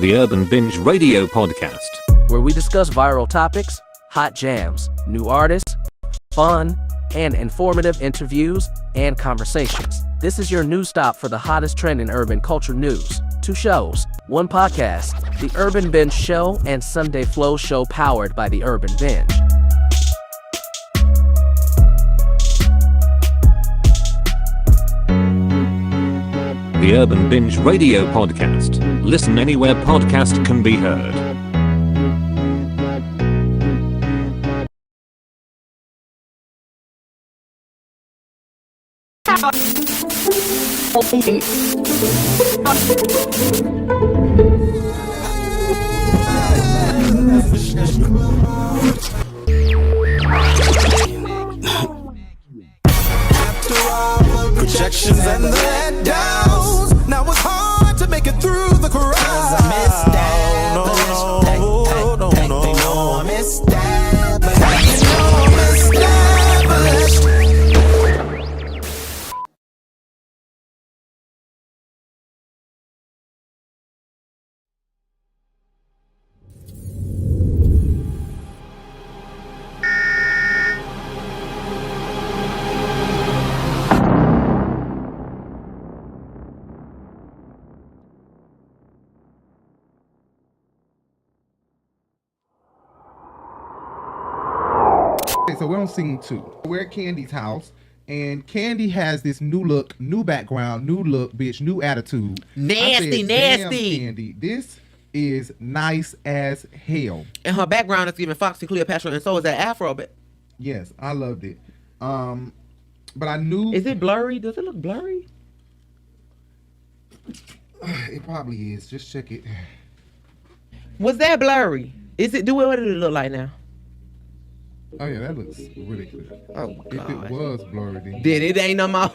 the Urban Binge radio podcast, where we discuss viral topics, hot jams, new artists, fun, and informative interviews and conversations. This is your news stop for the hottest trend in urban culture news. 2 shows, 1 podcast, the Urban Binge Show and Sunday Flow Show powered by the Urban Binge. the Urban Binge radio podcast. Listen anywhere podcast can be heard. After all the projections and the letdowns, now it's hard to make it through the crowd. 'Cause I'm established. They know I'm established. They know I'm established. So we're on scene 2. We're at Kandi's house, and Kandi has this new look, new background, new look, bitch, new attitude. Nasty. Damn, Kandi, this is nice as hell. And her background is giving Foxy Cleopatra, and so is that Afro. But Yes, I loved it. But I knew is it blurry? Does it look blurry? it probably is. Just check it. Was that blurry? Is it? What did it look like now? Oh yeah, that looks really clear. Oh If God. it was blurry, then Did it? Ain't no more.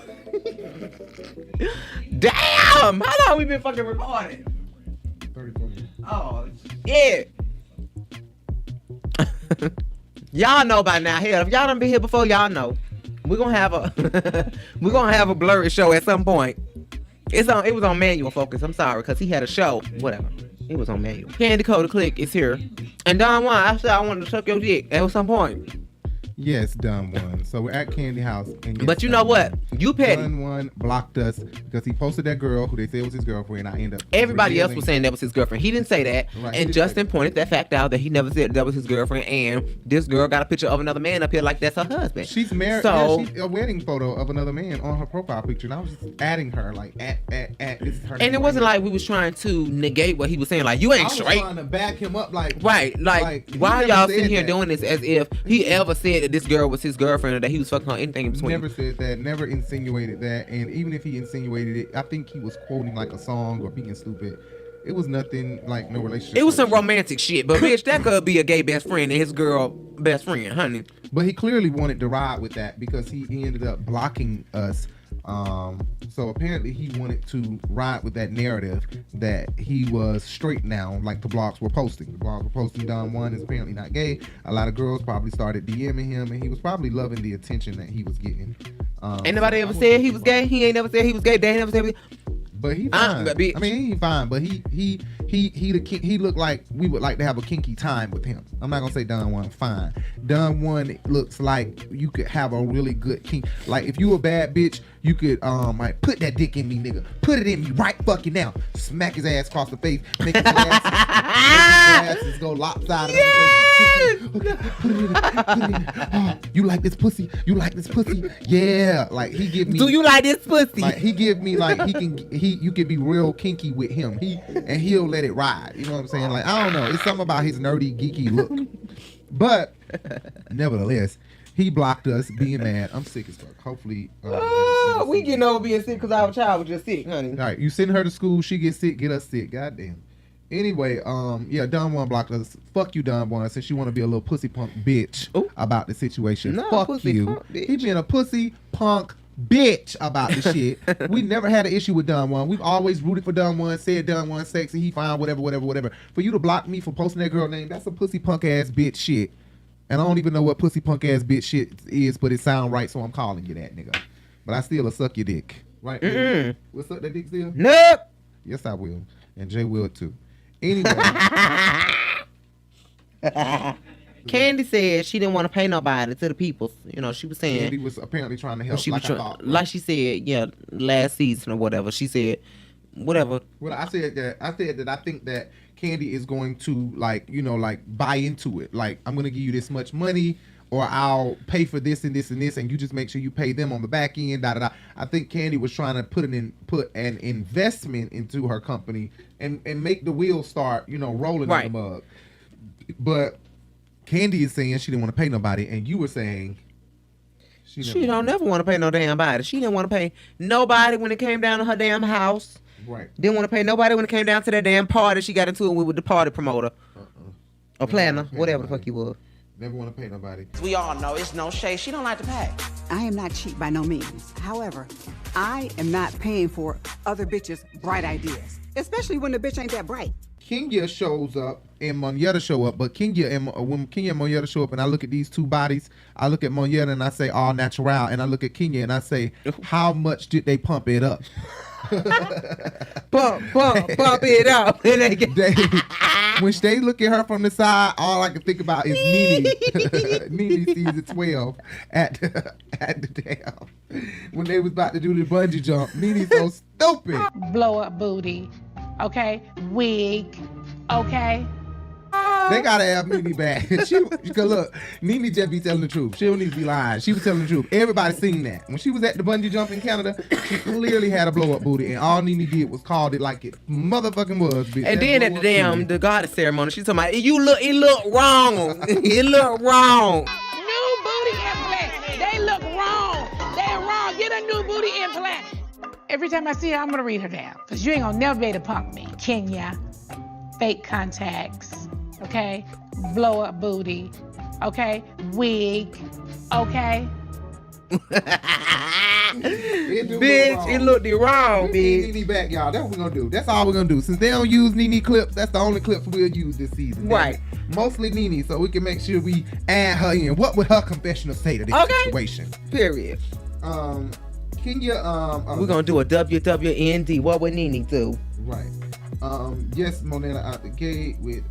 Damn! How long we been fucking recording? 34 minutes. Oh yeah. Y'all know by now. Hell, if y'all done been here before, y'all know. We're gonna have a blurry show at some point. It was on manual focus. I'm sorry, cause he had a show. Whatever. It was on manual. Kandi Code Click is here. And Don Juan, I said I wanted to suck your dick at some point. Yes, done one. So we're at Kandi house, and yes, But you know what? You petty. Done one blocked us because he posted that girl who they said was his girlfriend. I end up Everybody else revealing- was saying that was his girlfriend. He didn't say that. Right, he And didn't Justin say pointed that fact out that he never said that was his girlfriend. And this girl got a picture of another man up here like that's her husband. She's married. So, Yeah, she's a wedding photo of another man on her profile picture, and I was just adding her like at this is her. and it wasn't like we was trying to negate what he was saying. Like, you I ain't was straight. trying to back him up, like Right, like he why never y'all said sitting here that. doing this as if he ever said that this girl was his girlfriend or that he was fucking her, anything in between? Never said that, never insinuated that, and even if he insinuated it, I think he was quoting like a song or being stupid. It was nothing like no relationship. It was some romantic shit, but bitch, that could be a gay best friend and his girl best friend, honey. But he clearly wanted to ride with that because he ended up blocking us. So apparently he wanted to ride with that narrative that he was straight now, like the blogs were posting. The blogs were posting Don Juan is apparently not gay. A lot of girls probably started DMing him, and he was probably loving the attention that he was getting. Ain't nobody ever said he was gay. He ain't never said he was gay. They ain't never said he was... But he fine. but bitch. I mean, he ain't fine, but he looked like we would like to have a kinky time with him. I'm not gonna say Don Juan fine. Don Juan looks like you could have a really good kink. Like if you a bad bitch, you could like put that dick in me, nigga. Put it in me right fucking now. Smack his ass across the face. Make his glasses go lopsided. Yes! Put it in. Oh, you like this pussy? You like this pussy? Yeah. Like he give me. Do you like this pussy? Like he give me like you can be real kinky with him. He'll let it ride. You know what I'm saying? Like I don't know. It's something about his nerdy geeky look. But nevertheless, he blocked us being mad. I'm sick as fuck. Hopefully we getting over being sick because our child was just sick, honey. all right, you send her to school, she gets sick, get us sick. Goddamn. Anyway, yeah, Don Juan blocked us. Fuck you, Don Juan, since you want to be a little pussy punk bitch about the situation. No, fuck pussy you. punk bitch. He being a pussy punk bitch about the shit. We never had an issue with Don Juan. We've always rooted for Don Juan, said Don Juan sexy, he fine, whatever. For you to block me for posting that girl name, that's some pussy punk ass bitch shit. And I don't even know what pussy punk ass bitch shit is, but it sound right, so I'm calling you that, nigga. But I still suck your dick. Right? We'll suck that dick still? Nope. Yes, I will. And Jay will too. Anyway. Kandi said she didn't want to pay nobody to the people. You know, she was saying. Kandi was apparently trying to help. She was like she said, yeah, last season or whatever. She said, whatever. Well, I said that I think that Kandi is going to buy into it. Like, I'm going to give you this much money, or I'll pay for this and this and this, and you just make sure you pay them on the back end. I think Kandi was trying to put an investment into her company and make the wheels start, rolling in the mug. But Kandi is saying she didn't want to pay nobody, and you were saying she don't never want to pay no damn body. She didn't want to pay nobody when it came down to her damn house. Right. Didn't want to pay nobody when it came down to that damn party she got into it with the party promoter. Or planner, whatever the fuck you was. Never want to pay nobody. We all know it's no shade. She don't like to pay. I am not cheap by no means. However, I am not paying for other bitches' bright ideas, especially when the bitch ain't that bright. Kenya shows up and Monyetta show up, but when Kenya and Monyetta show up and I look at these two bodies, I look at Monyetta and I say all natural, and I look at Kenya and I say, how much did they pump it up? pump it up. When they look at her from the side, all I can think about is Nene. Nene season 12 at the damn. When they was about to do the bungee jump, Nene's so stupid. Blow up booty. Okay, wig. Okay. They gotta have Nene back. Cause look, Nene just be telling the truth. She don't need to be lying. She was telling the truth. Everybody seen that. When she was at the bungee jump in Canada, she clearly had a blow up booty, and all Nene did was called it like it motherfucking was. Bitch. And then at the goddess ceremony, she talking about it look wrong. It look wrong. New booty implant. They look wrong. They're wrong. Get a new booty implant. Every time I see her, I'm gonna read her down. Cause you ain't gonna never be able to punk me. Kenya, fake contacts, okay? Blow up booty, okay? Wig, okay? Bitch, it looked wrong, bitch. Nene back, y'all. That's what we're gonna do. That's all we're gonna do. Since they don't use Nene clips, that's the only clips we'll use this season. Right. Mostly Nene, so we can make sure we add her in. What would her confessional say to this situation? Period. Kenya, we're gonna do a WWND. What would Nene do? Right. Yes, Monyetta out the gate with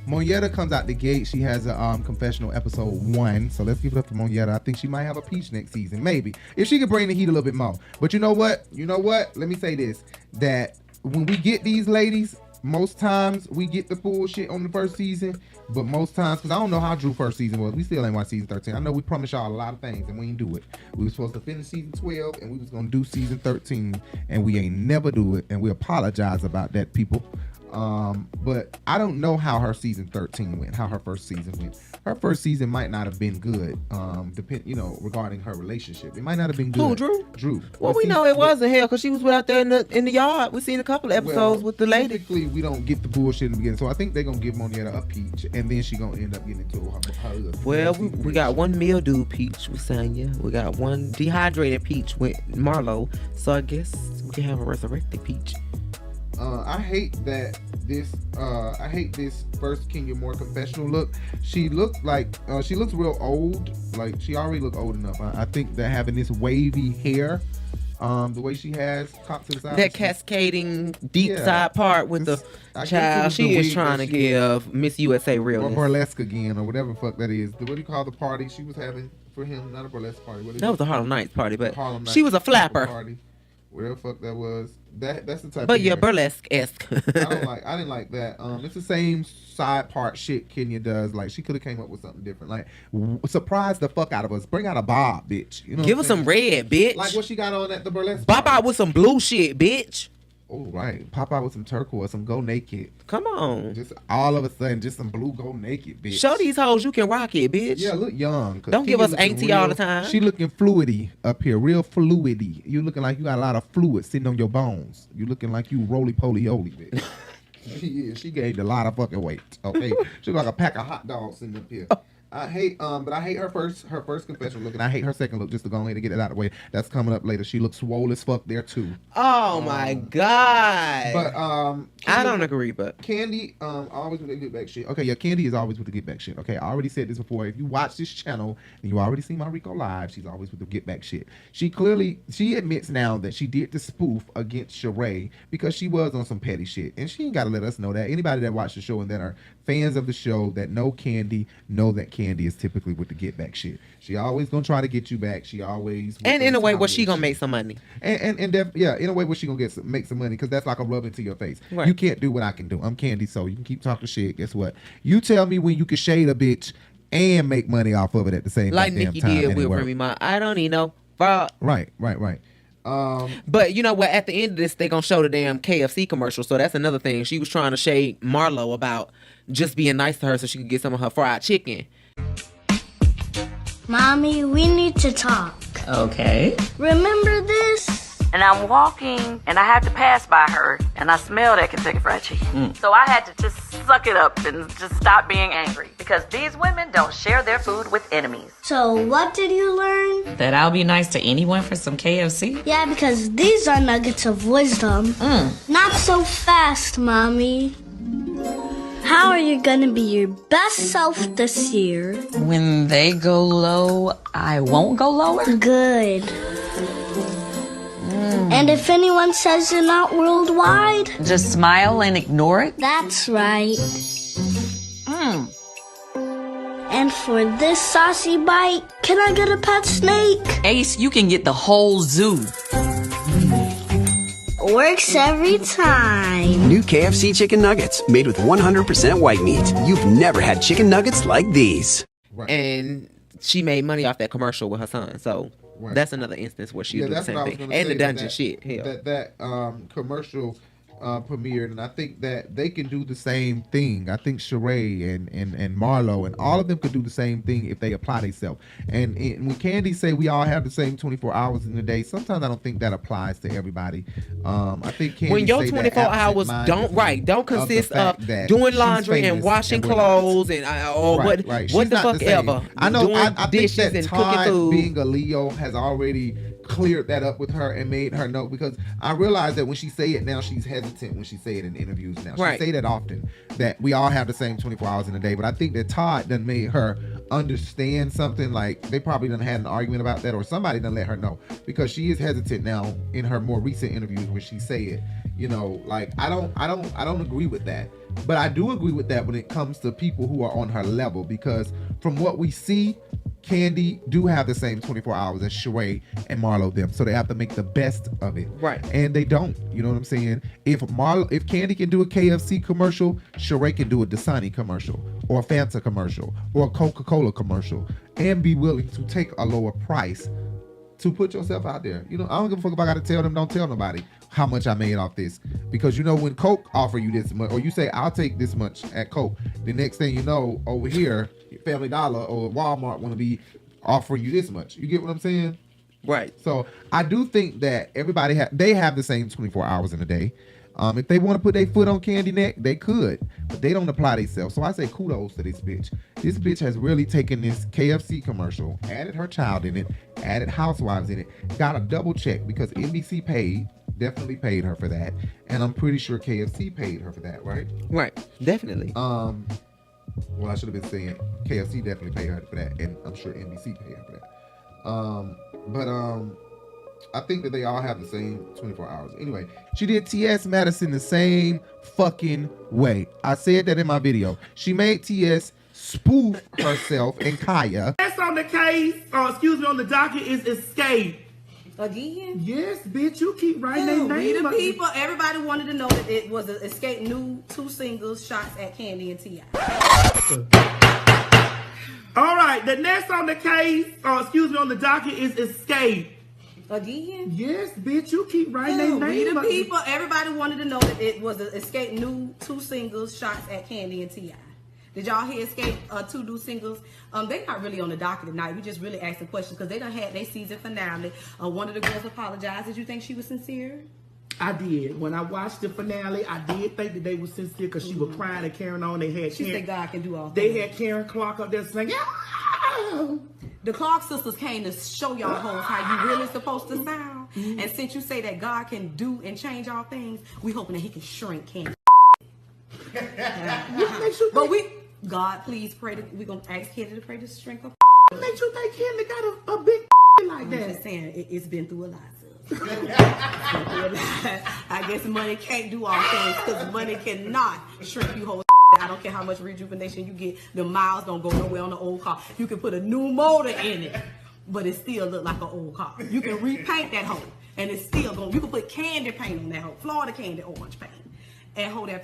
Monyetta comes out the gate. She has a confessional episode 1. So let's give it up to Monyetta. I think she might have a peach next season, maybe, if she could bring the heat a little bit more. But you know what? Let me say this: that when we get these ladies, most times we get the bullshit on the first season, but most times, because I don't know how Drew first season was. We still ain't watched season 13. I know we promised y'all a lot of things and we ain't do it. We were supposed to finish season 12 and we was going to do season 13 and we ain't never do it, and we apologize about that, people. But I don't know how her season 13 went, how her first season went. Her first season might not have been good, regarding her relationship. It might not have been good. Who, Drew? Well, we know it wasn't hell because she was out there in the yard. We seen a couple of episodes with the lady. Typically, we don't get the bullshit in the beginning, so I think they're gonna give Monyetta a peach, and then she gonna end up getting into her well, we got one mildew peach with Sanya. We got one dehydrated peach with Marlo. So I guess we can have a resurrected peach. I hate this first Kenya more confessional look. She looks real old. Like, she already looked old enough. I think that having this wavy hair, the way she has top to the side, that cascading deep side part with the child, she is trying to give Miss USA realness. Or burlesque again, or whatever the fuck that is. What do you call the party she was having for him? Not a burlesque party. That was a Harlem Nights party, but she was a flapper. Party. Whatever the fuck that was. That's the type. But of yeah, hair. burlesque-esque. I didn't like that. It's the same side part shit Kenya does. Like, she could have came up with something different. Like, surprise the fuck out of us. Bring out a bob, bitch. You know, give us some red, bitch. Like what she got on at the burlesque. Pop out with some blue shit, bitch. Oh, right. Pop out with some turquoise, some go naked. Come on. Just all of a sudden, just some blue go naked, bitch. Show these hoes you can rock it, bitch. Yeah, look young. Don't give us auntie all the time. She looking fluidy up here, real fluidy. You looking like you got a lot of fluid sitting on your bones. You looking like you roly-poly-oly, bitch. She gained a lot of fucking weight. Okay, she got like a pack of hot dogs sitting up here. I hate her first confession look, and I hate her second look. Just to go ahead and get it out of the way. That's coming up later. She looks swole as fuck there too. Oh my God. But I don't agree. But Kandi always with the get back shit. Okay, yeah, Kandi is always with the get back shit. Okay, I already said this before. If you watch this channel and you already seen my Rico live, she's always with the get back shit. She admits now that she did the spoof against Sheree because she was on some petty shit, and she ain't got to let us know that. Anybody that watched the show and that are fans of the show that know Kandi know that Kandi is typically with the get back shit. She always gonna try to get you back. She always and in a way where she gonna make some money. And in a way where she gonna make some money because that's like a rub into your face. Right. You can't do what I can do. I'm Kandi, so you can keep talking shit. Guess what? You tell me when you can shade a bitch and make money off of it at the same like goddamn Nicki time. did with Remy Ma. I don't need no fuck. Right. But you know what? At the end of this, they gonna show the damn KFC commercial. So that's another thing. She was trying to shade Marlo about just being nice to her so she could get some of her fried chicken. Mommy, we need to talk. Okay. Remember this? And I'm walking, and I have to pass by her, and I smell that Kentucky Fried Chicken. So I had to just suck it up and just stop being angry because these women don't share their food with enemies. So what did you learn? That I'll be nice to anyone for some KFC? Yeah, because these are nuggets of wisdom. Not so fast, Mommy. How are you gonna be your best self this year? When they go low, I won't go lower? Good. And if anyone says you're not worldwide? Just smile and ignore it? That's right. And for this saucy bite, can I get a pet snake? Ace, you can get the whole zoo. Works every time. New KFC chicken nuggets made with 100% white meat. You've never had chicken nuggets like these. Right. And she made money off that commercial with her son. So that's another instance where she do the same thing. And the dungeon shit. Hell. That commercial premiered, and I think that they can do the same thing. I think Sheree and Marlo and all of them could do the same thing if they apply themselves. And when Kandi say we all have the same 24 hours in a day, sometimes I don't think that applies to everybody. I think Kandi when your say 24 hours don't consist of doing laundry and washing clothes and what the fuck ever. I know. Doing I think dishes that and Todd, cooking food. being a Leo, has already cleared that up with her and made her know, because I realize that when she say it now, she's hesitant when she say it in interviews now. She say that often, that we all have the same 24 hours in a day, but I think that Todd done made her understand something. Like they probably done had an argument about that, or somebody done let her know, because she is hesitant now in her more recent interviews when she say it. You know, like I don't agree with that, but I do agree with that when it comes to people who are on her level, because from what we see, Kandi do have the same 24 hours as Sheree and Marlo them, so they have to make the best of it. Right. And they don't. You know what I'm saying? If Kandi can do a KFC commercial, Sheree can do a Dasani commercial, or a Fanta commercial, or a Coca-Cola commercial, and be willing to take a lower price to put yourself out there. You know, I don't give a fuck if I gotta tell them, don't tell nobody how much I made off this. Because you know, when Coke offer you this much, or you say I'll take this much at Coke, the next thing you know, over here, Family Dollar or Walmart want to be offering you this much. You get what I'm saying? Right. So I do think that everybody they have the same 24 hours in a day. If they want to put their foot on Kandi neck, they could, but they don't apply themselves. So I say kudos to this bitch. This bitch has really taken this KFC commercial, added her child in it, added Housewives in it, got a double check because NBC definitely paid her for that, and I'm pretty sure KFC paid her for that, right? Right, definitely. Well, I should have been saying KFC definitely paid her for that, and I'm sure NBC paid her for that. But I think that they all have the same 24 hours. Anyway, she did T.S. Madison the same fucking way. I said that in my video. She made T.S. spoof herself and Kaya. That's on the case, on the docket is Escape. Again? Yes, bitch, you keep writing their name. The people, everybody wanted to know that it was an Escape new 2 singles shots at Kandi and T.I. All right, the next on the case, on the docket is Escape. Again? Yes, bitch, you keep writing their name. The people, everybody wanted to know that it was an Escape new 2 singles shots at Kandi and T.I. Did y'all hear Escape 2 new singles? They not really on the docket tonight. We just really asking questions because they done had their season finale. One of the girls apologized. Did you think she was sincere? I did. When I watched the finale, I did think that they were sincere because she was crying and carrying on. They had She said God can do all They things. had Karen Clark up there saying, yeah. The Clark sisters came to show y'all hoes how you really supposed to sound. And since you say that God can do and change all things, we hoping that he can shrink Kandi. But God, please pray that we gonna ask Kandi to pray to shrink her. What makes you think Kandi got a big like that? I'm just saying, it's been through a lot. I guess money can't do all things because money cannot shrink you whole. I don't care how much rejuvenation you get, the miles don't go nowhere on the old car. You can put a new motor in it, but it still look like an old car. You can repaint that hoe, and it's still going. You can put candy paint on that hoe, Florida candy orange paint, and hold that.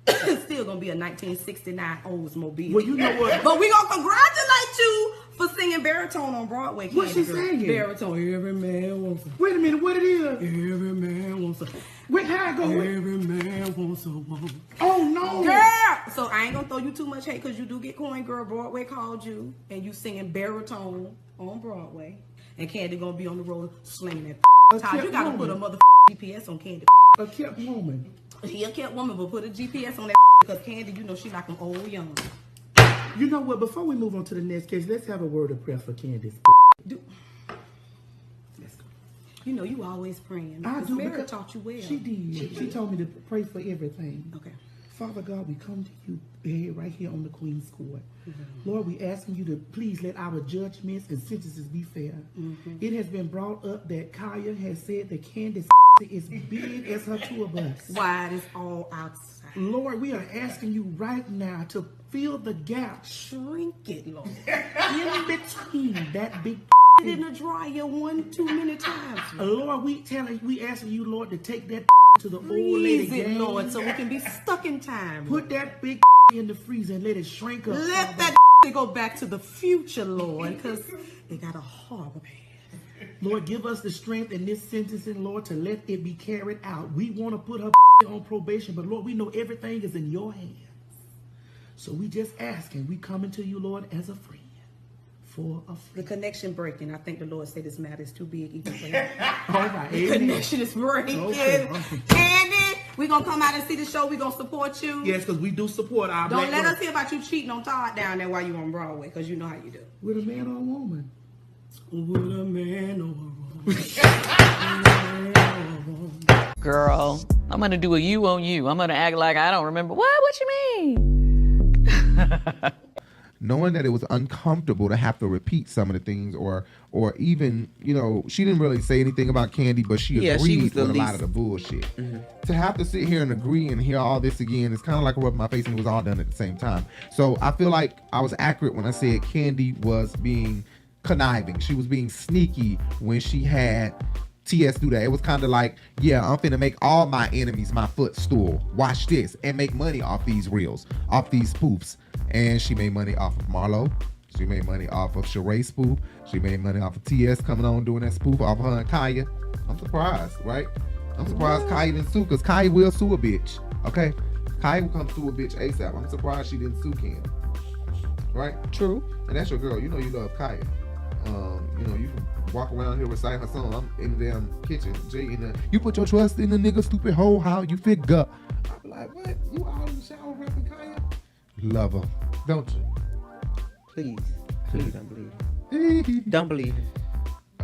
It's still gonna be a 1969 Oldsmobile. Well, you know what? But we gonna congratulate you for singing baritone on Broadway. What's she Kandi. singing? Baritone. Every man wants a. Wait a minute, what it is? Every man wants a. Wait, how it go? Every man wants a woman. Oh no, girl! So I ain't gonna throw you too much hate because you do get coin, girl. Broadway called you, and you singing baritone on Broadway, and Kandi gonna be on the road slinging that. Todd, you gotta put a mother GPS on Kandi. A kept woman. She a kept woman, but put a GPS on that because Kandi, you know she like them old young. You know what? Before we move on to the next case, let's have a word of prayer for Candace. Let's go. You know you always praying. I do. Mary taught you well. She did. She told me to pray for everything. Okay. Father God, we come to you right here on the Queen's Court. Lord, we asking you to please let our judgments and sentences be fair. It has been brought up that Kaya has said that Candace is big as her tour bus. Wide is all outside. Lord, we are asking you right now to fill the gap. Shrink it, Lord. In between that big It in the dryer too many times. Lord, we asking you, Lord, to take that to the old lady game. Lord, so we can be stuck in time. Put that big in the freezer and let it shrink up. Let that go back to the future, Lord, because they got a horrible man. Lord, give us the strength in this sentencing, Lord, to let it be carried out. We want to put her on probation, but Lord, we know everything is in your hands. So we just asking, we coming to you, Lord, as a friend. For a friend. The connection breaking. I think the Lord said this matter is too big even for him. All right. The connection is breaking. Okay. Kandi, we gonna come out and see the show. We gonna support you. Yes, because we do support our Don't black let girls. us hear about you cheating on Todd down there while you on Broadway, because you know how you do. With a man or a woman? With a man or a woman. Girl, I'm gonna do a you on you. I'm gonna act like I don't remember. What you mean? Knowing that it was uncomfortable to have to repeat some of the things, or even, you know, she didn't really say anything about Kandi, but she agreed with a lot of the bullshit. To have to sit here and agree and hear all this again, it's kind of like rubbing my face, and it was all done at the same time. So I feel like I was accurate when I said Kandi was being conniving. She was being sneaky when she had TS do that. It was kind of like, yeah, I'm finna make all my enemies my footstool. Watch this, and make money off these reels, off these spoofs. And she made money off of Marlo. She made money off of Sheree spoof. She made money off of TS coming on doing that spoof off her and Kaya. I'm surprised, right? I'm surprised Kaya didn't sue, because Kaya will sue a bitch. Okay? Kaya will come sue a bitch ASAP. I'm surprised she didn't sue Kandi. Right? True. And that's your girl. You know you love Kaya. You know, you can walk around here reciting her song. I'm in the damn kitchen. Jay in the, you put your trust in the nigga, stupid hoe, how you figure. I be like, what? You all in the shower rapping Kaya? Love her, don't you? Please don't believe it. Don't believe it.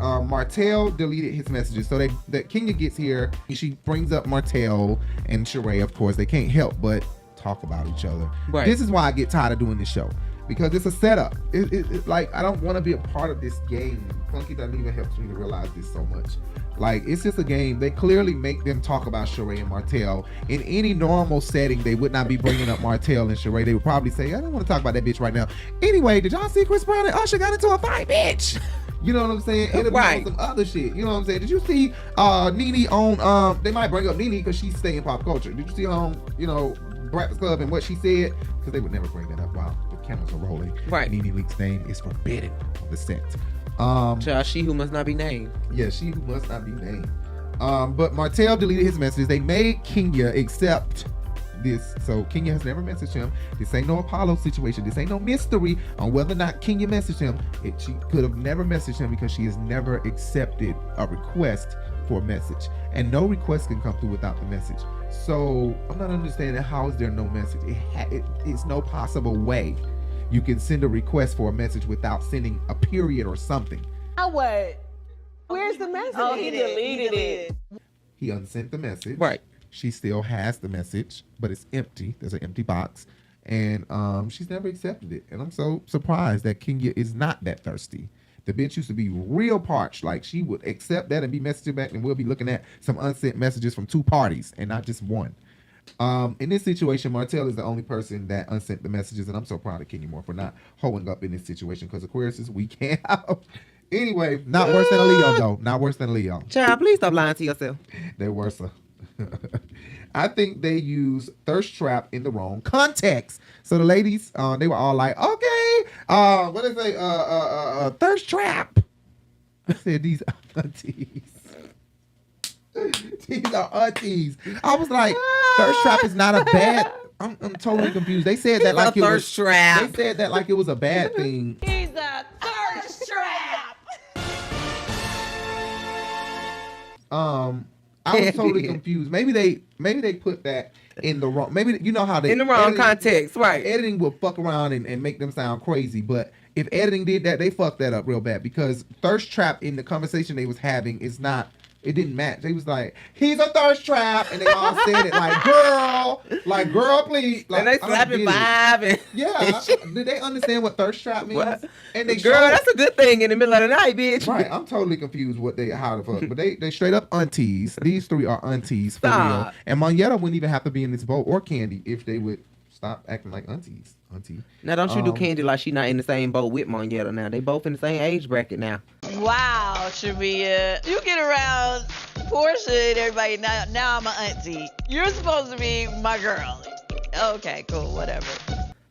Martel deleted his messages. So that Kenya gets here, she brings up Martel and Sheree. Of course, they can't help but talk about each other. Right. This is why I get tired of doing this show, because it's a setup. It like, I don't want to be a part of this game. Funky doesn't even help me to realize this so much. Like, it's just a game. They clearly make them talk about Sheree and Martel. In any normal setting, they would not be bringing up Martel and Sheree. They would probably say, I don't want to talk about that bitch right now. Anyway, did y'all see Chris Brown and Usher got into a fight, bitch? You know what I'm saying? It'll be on some other shit. You know what I'm saying? Did you see Nene on, they might bring up Nene because she's staying in pop culture. Did you see you know, Breakfast Club and what she said? Because they would never bring that up while the cameras are rolling. Right. Nene Leak's name is forbidden on the set. She who must not be named. Yeah, she who must not be named. But Martel deleted his messages. They made Kenya accept this. So Kenya has never messaged him. This ain't no Apollo situation. This ain't no mystery on whether or not Kenya messaged him. She could have never messaged him because she has never accepted a request for a message, and no request can come through without the message. So I'm not understanding how is there no message. It's no possible way you can send a request for a message without sending a period or something. Oh, what? Where's the message? Oh, he deleted it. He unsent the message. Right. She still has the message, but it's empty. There's an empty box. And she's never accepted it. And I'm so surprised that Kenya is not that thirsty. The bitch used to be real parched. Like, she would accept that and be messaging back, and we'll be looking at some unsent messages from 2 parties and not just one. In this situation, Martell is the only person that unsent the messages, and I'm so proud of Kenya Moore for not holding up in this situation, because Aquarius, we can't have. Anyway, not worse than a Leo, though. Not worse than a Leo. Child, please stop lying to yourself. They're worse. I think they use thirst trap in the wrong context. So the ladies, they were all like, okay, what did they say? Thirst trap. I said, these aunties. These are aunties. I was like, thirst trap is not a bad. I'm totally confused. They said that like it was trap. They said that like it was a bad thing. He's a thirst trap. I was totally confused. Maybe they put that in the wrong. Maybe you know how they in the wrong context, right? Editing will fuck around and make them sound crazy. But if editing did that, they fucked that up real bad, because thirst trap in the conversation they was having is not. It didn't match. They was like, he's a thirst trap, and they all said it like girl, please. Like, and they slapping vibing. Yeah, did they understand what thirst trap means? What? And they girl, that's a good thing in the middle of the night, bitch. Right, I'm totally confused how the fuck, but they straight up aunties. These 3 are aunties for real. And Monyetta wouldn't even have to be in this boat, or Kandi, if they would stop acting like aunties. Now don't you do Kandi like she not in the same boat with Monyetta now. They both in the same age bracket now. Wow, Sheree, you get around Porsha and everybody. Now I'm an auntie. You're supposed to be my girl. Okay, cool, whatever.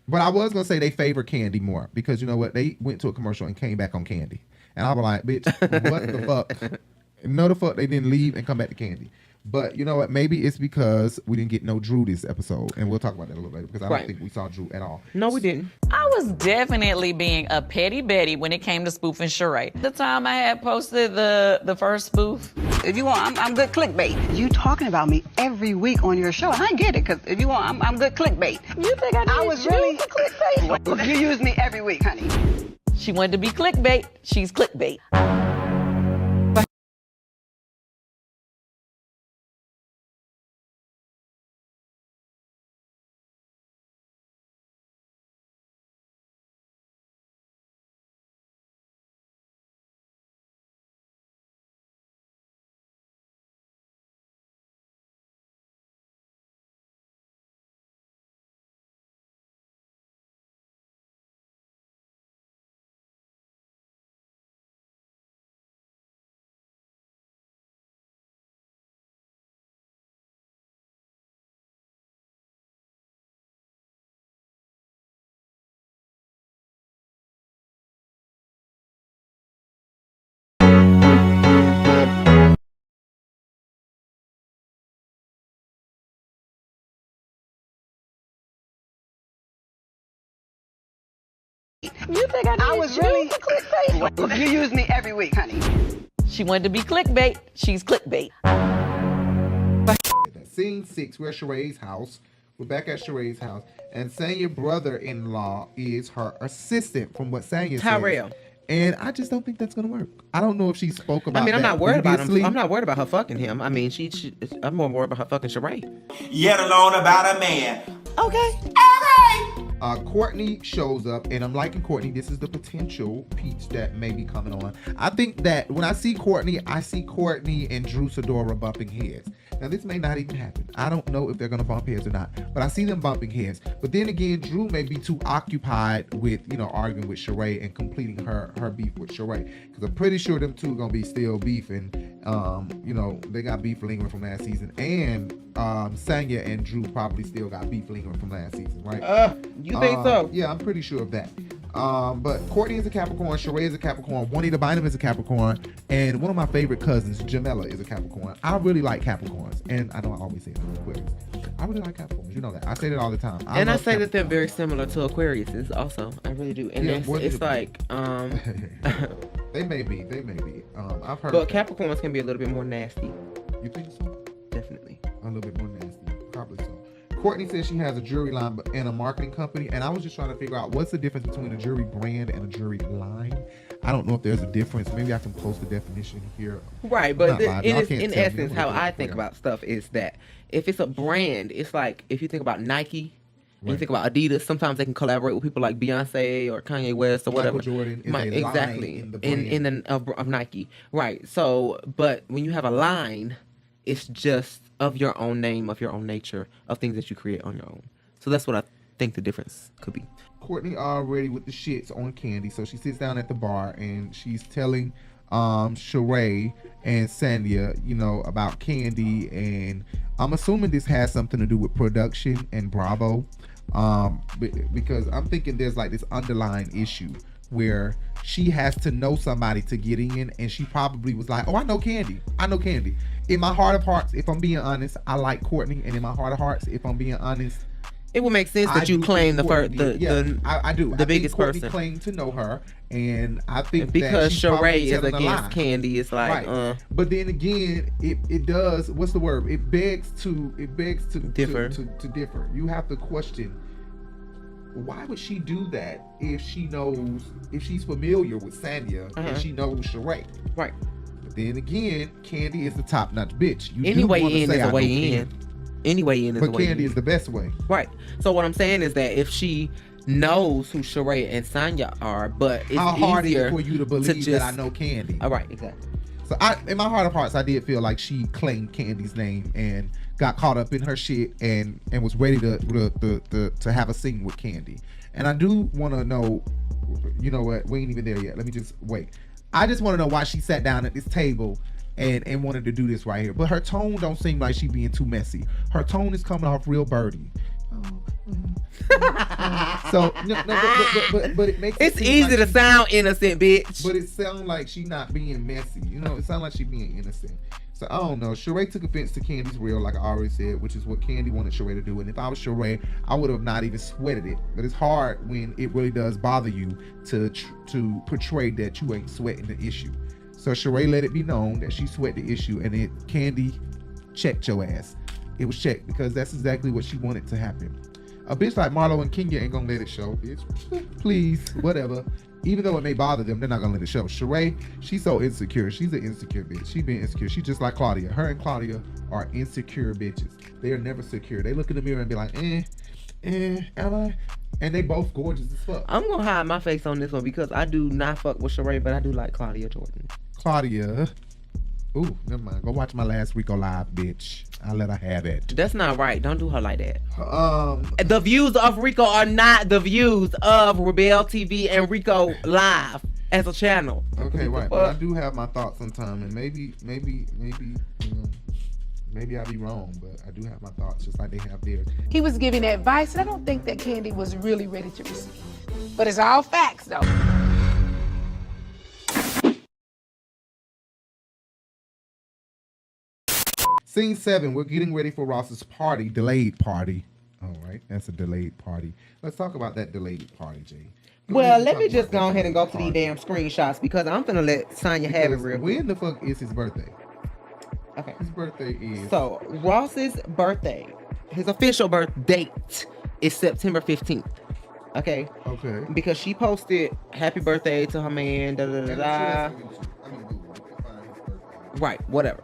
But I was gonna say they favor Kandi more, because you know what? They went to a commercial and came back on Kandi, and I was like, bitch, what the fuck? No, the fuck they didn't leave and come back to Kandi. But you know what? Maybe it's because we didn't get no Drew this episode, and we'll talk about that a little later, because I don't think we saw Drew at all. No, we didn't. I was definitely being a petty Betty when it came to spoofing Sheree. The time I had posted the first spoof. If you want, I'm good clickbait. You talking about me every week on your show, and I get it, because if you want, I'm good clickbait. You think I was really clickbait? You use me every week, honey. She wanted to be clickbait. She's clickbait. You think I was really clickbait? You use me every week, honey. She wanted to be clickbait. She's clickbait. Scene 6, we're at Sheree's house. We're back at Sheree's house, and Sanya's brother-in-law is her assistant, from what Sanya said. Tyrell. And I just don't think that's gonna work. I don't know if she spoke about. I mean, I'm that not worried about him. previously. I'm not worried about her fucking him. I mean, I'm more worried about her fucking Sheree. Yet alone about a man. Okay. Courtney shows up, and I'm liking Courtney. This is the potential peach that may be coming on. I think that when I see Courtney and Drew Sidora bumping heads. Now, this may not even happen. I don't know if they're going to bump heads or not, but I see them bumping heads. But then again, Drew may be too occupied with, arguing with Sheree and completing her beef with Sheree. Because I'm pretty sure them two are going to be still beefing. They got beef lingering from last season. And Sanya and Drew probably still got beef lingering from last season, right? You think so? Yeah, I'm pretty sure of that. But Courtney is a Capricorn, Sheree is a Capricorn, Juanita Bynum is a Capricorn, and one of my favorite cousins, Jamela, is a Capricorn. I really like Capricorns, and I know I always say Aquarius. I really like Capricorns. You know that. I say that all the time. I say that they're very similar to Aquarius also. I really do. And it's like, They may be. I've heard. But Capricorns can be a little bit more nasty. You think so? Definitely. A little bit more nasty. Probably so. Courtney says she has a jewelry line and a marketing company, and I was just trying to figure out what's the difference between a jewelry brand and a jewelry line. I don't know if there's a difference. Maybe I can post the definition here. Right, but in essence, how I think about stuff is that if it's a brand, it's like if you think about Nike, you think about Adidas. Sometimes they can collaborate with people like Beyonce or Kanye West or whatever. Michael Jordan is a exactly line in the brand. of Nike, right? So, but when you have a line, it's just of your own name, of your own nature, of things that you create on your own. So that's what I think the difference could be. Courtney already with the shits on Kandi, so she sits down at the bar and she's telling Sheree and Sanya, you know, about Kandi, and I'm assuming this has something to do with production and Bravo, because I'm thinking there's like this underlying issue where she has to know somebody to get in, and she probably was like, oh, I know Kandi. In my heart of hearts, if I'm being honest, I like Courtney, and in my heart of hearts, if I'm being honest, it would make sense that you claim I do. The biggest Courtney person. claimed to know her, and I think because Sheree is against Kandi, it's like, right. But then again, it does. What's the word? It begs to differ. To differ. You have to question. Why would she do that if she's familiar with Sanya and she knows Sheree? Right. But then again, Kandi is the top-notch bitch. Any way in is a way in. Any way in is a way in. But Kandi is the best way. Right. So what I'm saying is that if she knows who Sheree and Sanya are, but it's how hard is easier it for you to believe that I know Kandi? All right, exactly. So in my heart of hearts, I did feel like she claimed Kandi's name and got caught up in her shit and was ready to have a scene with Kandi. And I do want to know, you know what? We ain't even there yet. Let me just wait. I just want to know why she sat down at this table and wanted to do this right here. But her tone don't seem like she being too messy. Her tone is coming off real birdie. So but it makes it's easy to sound innocent, bitch. But it sounds like she not being messy. You know, it sounds like she being innocent. So I don't know. Sheree took offense to Kandi's real, like I already said, which is what Kandi wanted Sheree to do. And if I was Sheree, I would have not even sweated it. But it's hard when it really does bother you to portray that you ain't sweating the issue. So Sheree let it be known that she sweat the issue, and Kandi checked your ass. It was checked because that's exactly what she wanted to happen. A bitch like Marlo and Kenya ain't gonna let it show, bitch. Please, whatever. Even though it may bother them, they're not gonna let it show. Sheree, she's so insecure. She's an insecure bitch. She being insecure. She's just like Claudia. Her and Claudia are insecure bitches. They are never secure. They look in the mirror and be like, am I? And they both gorgeous as fuck. I'm gonna hide my face on this one because I do not fuck with Sheree, but I do like Claudia Jordan. Claudia. Ooh, never mind. Go watch my last Rico live, bitch. I'll let her have it. That's not right. Don't do her like that. The views of Rico are not the views of Rebel TV and Rico Live as a channel. Okay, right. But I do have my thoughts on time, and maybe I'll be wrong, but I do have my thoughts just like they have theirs. He was giving advice, and I don't think that Kandi was really ready to receive. But it's all facts, though. Scene 7, we're getting ready for Ross's party, delayed party. All right, that's a delayed party. Let's talk about that delayed party, Jay. Well, let me just go ahead and go to these damn screenshots because I'm finna let Sanya have it real quick. When the fuck is his birthday? Okay. His birthday is... So, Ross's birthday, his official birth date is September 15th. Okay? Okay. Because she posted happy birthday to her man, da-da-da-da-da. Right, whatever.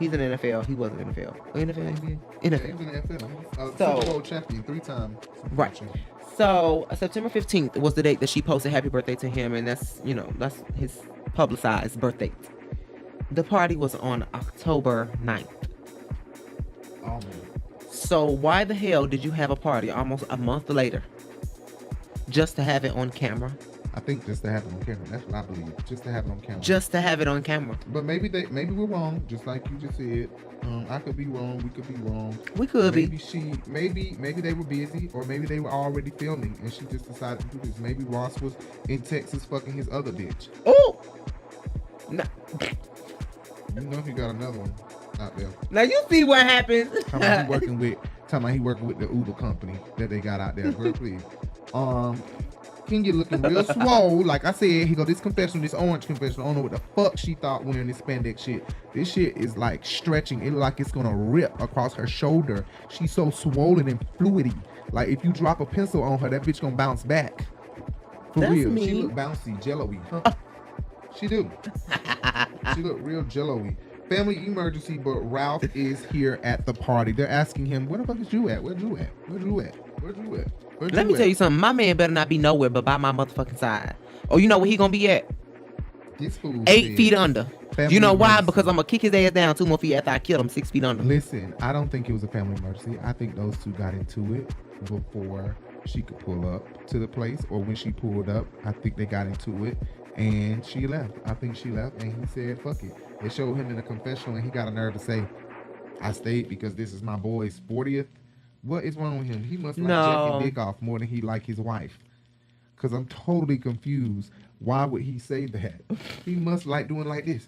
He's in the NFL. He wasn't in the NFL. NFL. He was in the NFL. So, Super Bowl champion 3 times. Right. So September 15th was the date that she posted happy birthday to him, and that's his publicized birthday. The party was on October 9th. Oh man. So why the hell did you have a party almost a month later? Just to have it on camera? I think just to have it on camera. That's what I believe. Just to have it on camera. Just to have it on camera. But maybe we're wrong, just like you just said. I could be wrong. We could be wrong. We could be. Maybe they were busy, or maybe they were already filming, and she just decided to do this. Maybe Ross was in Texas fucking his other bitch. Oh. No. You know he got another one out there. Now you see what happens. Talking about he working with the Uber company that they got out there. Girl, please. Kenya looking real swole. Like I said, he go this confessional, this orange confessional. I don't know what the fuck she thought wearing this spandex shit. This shit is like stretching. It look like it's gonna rip across her shoulder. She's so swollen and fluidy. Like if you drop a pencil on her, that bitch gonna bounce back. For That's real. mean. She look bouncy, jello-y. Huh? She do. She look real jello-y. Family emergency, but Ralph is here at the party. They're asking him, where the fuck is you at? Where'd you at? Where'd you at? Where'd you at? Let me tell you something. My man better not be nowhere but by my motherfucking side. Oh, you know where he gonna be at? This fool 8 feet under. Family You know why? emergency. Because I'm gonna kick his ass down 2 more feet after I kill him 6 feet under. Listen, I don't think it was a family emergency. I think those two got into it before she could pull up to the place, or when she pulled up, I think they got into it and she left. I think she left and he said, fuck it. They showed him in a confessional and he got a nerve to say, I stayed because this is my boy's 40th. What is wrong with him? He must like jacking dick off more than he like his wife. Because I'm totally confused. Why would he say that? He must like doing like this.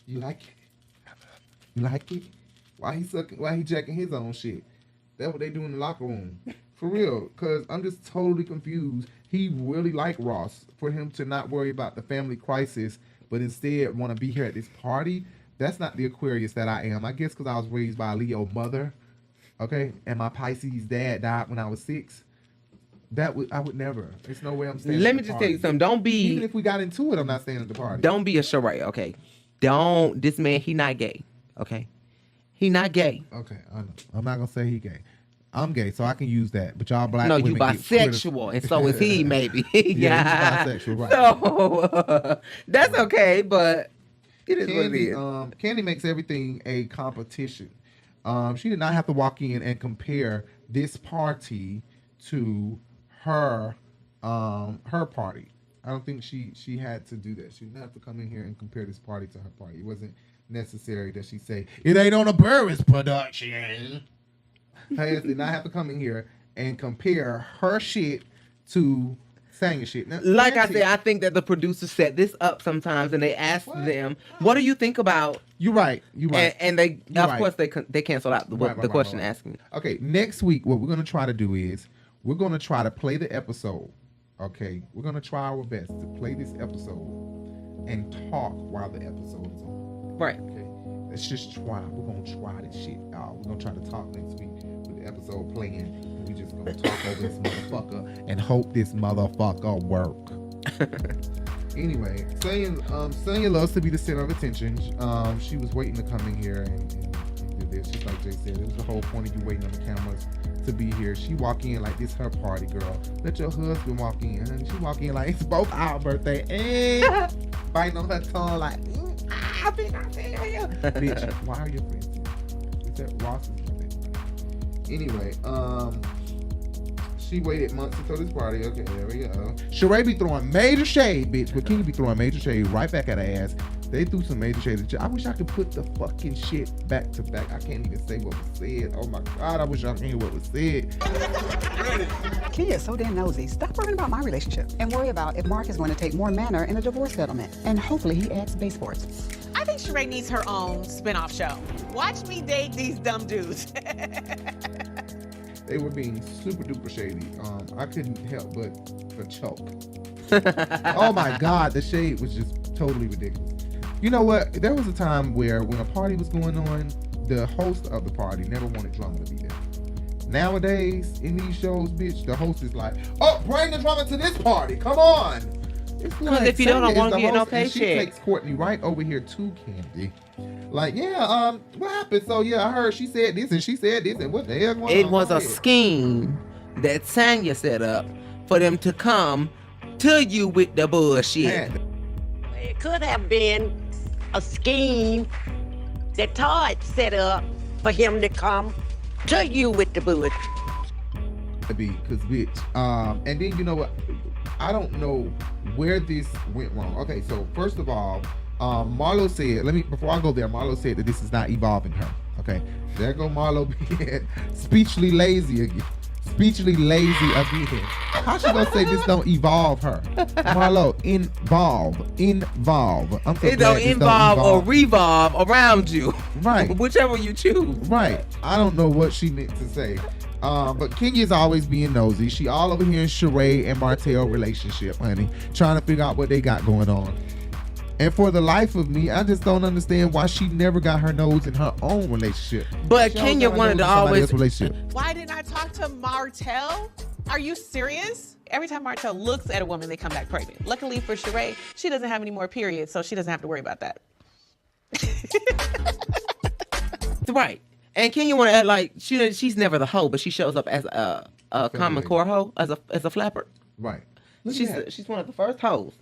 You like it? You like it? Why he jacking his own shit? That's what they do in the locker room. For real. Because I'm just totally confused. He really liked Ross. For him to not worry about the family crisis, but instead want to be here at this party. That's not the Aquarius that I am. I guess because I was raised by a Leo mother. Okay? And my Pisces dad died when I was 6. I would never. There's no way I'm staying. Let me just tell you something. Don't be. Even if we got into it, I'm not staying at the party. Don't be a Sheree, okay? This man, he not gay, okay? He not gay. Okay, I know. I'm not gonna say he gay. I'm gay, so I can use that. But y'all black No, women you get bisexual, and so is he, maybe. Yeah, he's bisexual, right? So that's okay, but it is what it is. Kandi makes everything a competition. She did not have to walk in and compare this party to her party. I don't think she had to do that. She didn't have to come in here and compare this party to her party. It wasn't necessary that she say it ain't on a Burruss production. Her ass did not have to come in here and compare her shit to Sanya shit. Now, like I said, I think that the producers set this up sometimes, and they asked them, "What do you think about?" You're right. You're right. And they, of course, they canceled out the question asking. Okay, next week, what we're gonna try to do is we're gonna try to play the episode. Okay, we're gonna try our best to play this episode and talk while the episode is on. Right. Okay. Let's just try. We're gonna try this shit out. We're gonna try to talk next week with the episode playing. We just gonna talk over this motherfucker and hope this motherfucker work. Anyway, Sanya loves to be the center of attention. She was waiting to come in here and do this. Just like Jay said, it was the whole point of you waiting on the cameras to be here. She walk in like this her party, girl. Let your husband walk in. Honey. She walk in like it's both our birthday. And biting on her tongue like, bitch, why are your friends here? Is that Ross's birthday? Anyway, she waited months until this party. Okay, there we go. Sheree be throwing major shade, bitch, but King be throwing major shade right back at her ass. They threw some major shade. I wish I could put the fucking shit back to back. I can't even say what was said. Oh my God, I wish I could hear what was said. Kenya's so damn nosy. Stop worrying about my relationship and worry about if Mark is going to take more manner in a divorce settlement. And hopefully he adds base sports. I think Sheree needs her own spin-off show. Watch me date these dumb dudes. They were being super duper shady. I couldn't help but choke. Oh my God, the shade was just totally ridiculous. You know what? There was a time where when a party was going on, the host of the party never wanted drama to be there. Nowadays, in these shows, bitch, the host is like, oh, bring the drama to this party. Come on. Because if you don't want to get no paycheck. She takes Courtney right over here to Kandi. Like, yeah, what happened? So, yeah, I heard she said this and she said this and what the hell going on? It was a scheme that Sanya set up for them to come to you with the bullshit. Man. It could have been a scheme that Todd set up for him to come to you with the bullshit. Because, bitch, and then, you know what? I don't know where this went wrong. Okay, so first of all, Marlo said, before I go there, Marlo said that this is not evolving her. Okay, there go Marlo being speechly lazy again. How she gonna say this don't evolve her? Marlo, involve. I'm so it don't involve or revolve around you. Right. Whichever you choose. Right. I don't know what she meant to say. But Kenya's always being nosy. She all over here in Sheree and Martel relationship, honey, trying to figure out what they got going on. And for the life of me, I just don't understand why she never got her nose in her own relationship. But Kenya wanted to always. Why didn't I talk to Martell? Are you serious? Every time Martell looks at a woman, they come back pregnant. Luckily for Sheree, she doesn't have any more periods, so she doesn't have to worry about that. Right. And Kenya want to act like she's never the hoe, but she shows up as a common core hoe, as a flapper. Right. She's one of the first hoes.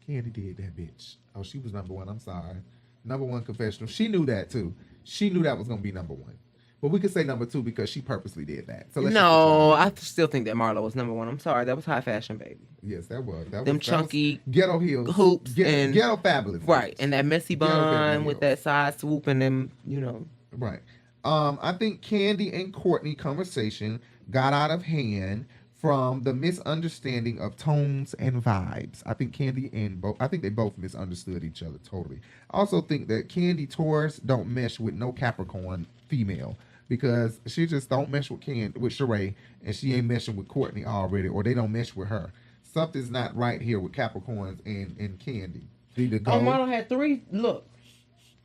Kandi did that, bitch. Oh, she was number one. I'm sorry. Number one confessional. She knew that too. She knew that was gonna be number one. But we could say number two because she purposely did that. So no, I still think that Marlo was number one. I'm sorry, that was high fashion, baby. Yes, that was. Them chunky ghetto heels, hoops, and ghetto fabulous. Right, and that messy bun with that side swoop and them, Right. I think Kandi and Courtney conversation got out of hand from the misunderstanding of tones and vibes. I think Kandi and I think they both misunderstood each other totally. I also think that Kandi Taurus don't mesh with no Capricorn female because she just don't mesh with Sheree, and she ain't meshing with Courtney already, or they don't mesh with her. Something's not right here with Capricorns and Kandi. Marlo had 3 looks.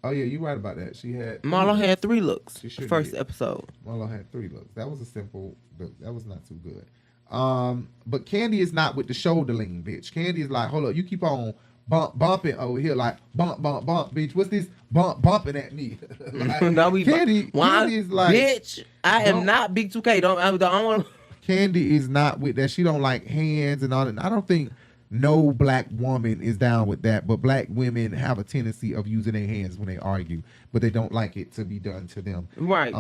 Oh yeah, you're right about that. Marlo had 3 looks. First episode. Marlo had 3 looks. That was a simple. That was not too good. But Kandi is not with the shoulder lean, bitch. Kandi is like, hold up, you keep on bumping over here, like bump, bitch. What's this bumping at me? Like, Kandi is like, bitch, I am not B2K. Don't. Kandi is not with that. She don't like hands and all that. I don't think no black woman is down with that, but black women have a tendency of using their hands when they argue, but they don't like it to be done to them. Right.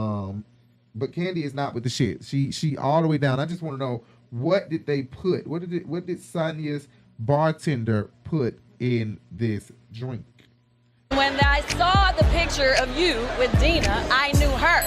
But Kandi is not with the shit. She all the way down. I just want to know, what did they put? What did Sanya's bartender put in this drink? When I saw the picture of you with Dina, I knew her.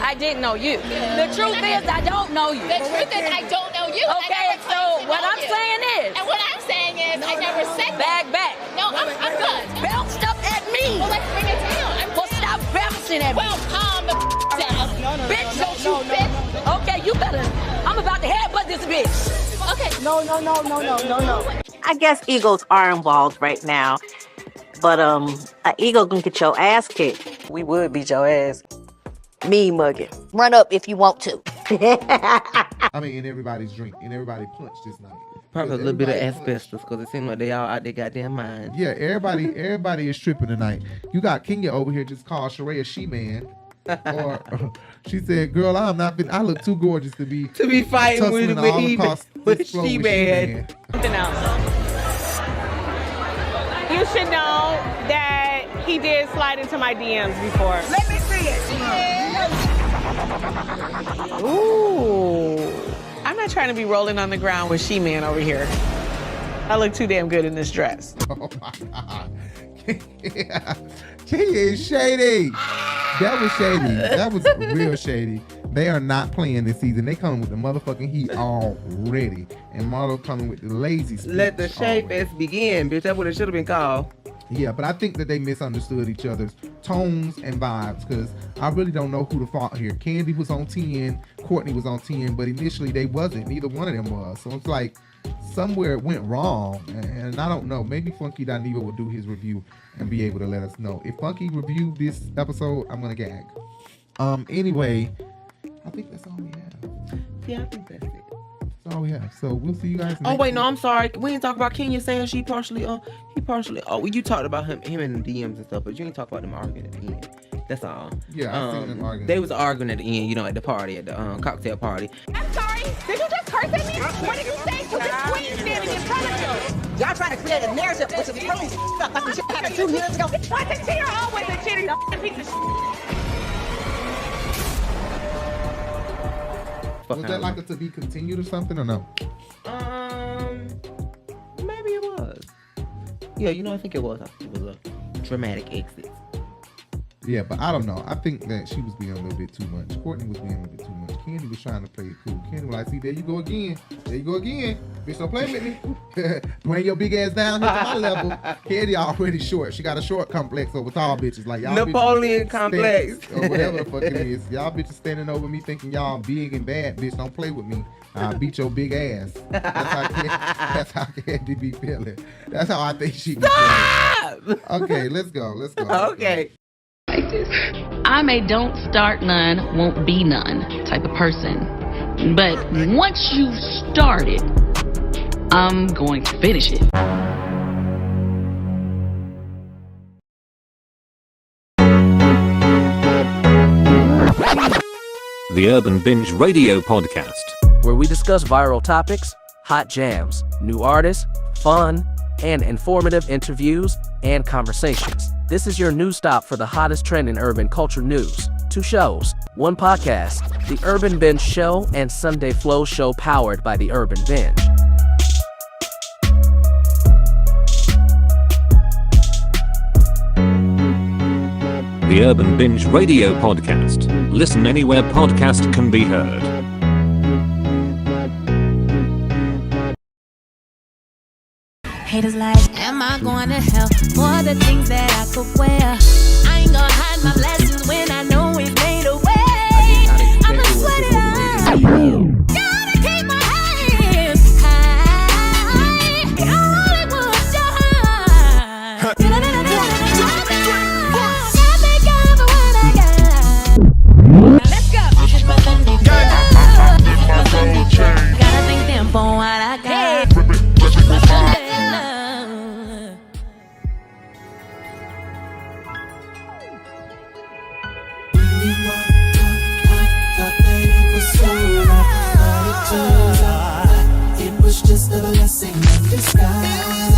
I didn't know you. The truth is, I don't know you. The truth is, I don't know you. Okay, so what I'm saying is. And what I'm saying is, I never said that. Back. No, I'm good. Bounced up at me. Well, let's bring it down. Well, stop bouncing at me. Well, calm the down. No, bitch, don't you bitch. Okay, you better. I'm about to headbutt this bitch. Okay. No. I guess egos are involved right now. But an ego can get your ass kicked. We would beat your ass. Me mugging. Run up if you want to. I mean, in everybody's drink, and everybody punched this night. Probably a little bit of asbestos because it seems like they all out their goddamn minds. Yeah, everybody is tripping tonight. You got Kenya over here just called Sheree a she-man. Or she said, "Girl, I look too gorgeous to be fighting with she-man." Something else. You should know that he did slide into my DMs before. Let me see it. Ooh. I'm not trying to be rolling on the ground with she-man over here. I look too damn good in this dress. Oh my God. Kenya is shady. That was shady. That was real shady. They are not playing this season. They coming with the motherfucking heat already. And Marlo coming with the lazy speech. Let the shade fest begin, bitch. That's what it should have been called. Yeah, but I think that they misunderstood each other's tones and vibes, because I really don't know who the fault here. Kandi was on 10, Courtney was on 10, but initially they wasn't. Neither one of them was. So it's like somewhere it went wrong, and I don't know. Maybe Funky Dineva will do his review and be able to let us know. If Funky reviewed this episode, I'm gonna gag. Anyway, I think that's all we have. Yeah, I think that's it. That's all we have. So we'll see you guys next Oh wait, week. no, I'm sorry. We didn't talk about Kenya saying he partially. You talked about him in the DMs and stuff, but you didn't talk about them arguing at the end. That's all. Yeah, I seen them arguing. They was arguing at the end, at the party, at the cocktail party. I'm sorry. Did you just curse at me? What did you say to this queen standing in front of you? Y'all trying to create a narrative which is really stuff like the shit happened 2 years ago. What's it here always a shitty piece of shit? Was that like a to be continued or something, or no? Maybe it was. Yeah, I think it was. I think it was a dramatic exit. Yeah, but I don't know. I think that she was being a little bit too much. Courtney was being a little bit too much. Kandi was trying to play it cool. Kandi was like, see, there you go again. There you go again. Bitch, don't play with me. Bring your big ass down here to my level. Kandi already short. She got a short complex over tall bitches. Like y'all Napoleon complex. Or whatever the fuck it is. Y'all bitches standing over me thinking y'all big and bad. Bitch, don't play with me. I'll beat your big ass. That's how Kandi be feeling. That's how I think she be feeling. Okay, let's go. Okay. I'm a don't start none, won't be none type of person. But once you start it, I'm going to finish it. The Urban Binge Radio Podcast, where we discuss viral topics, hot jams, new artists, fun, and informative interviews and conversations. This is your news stop for the hottest trend in urban culture news. 2 shows, 1 podcast, The Urban Binge Show and Sunday Flow Show powered by The Urban Binge. the Urban Binge Radio Podcast. Listen anywhere podcast can be heard. Haters like, am I going to hell for the things that I could wear? I ain't gonna hide my blessings when I know it's made a way. I'ma sweat it out. Gotta keep my head high. Hollywood shine. Thank God for what I got. Let's go. Gotta thank them for what I got. It was just a blessing in disguise.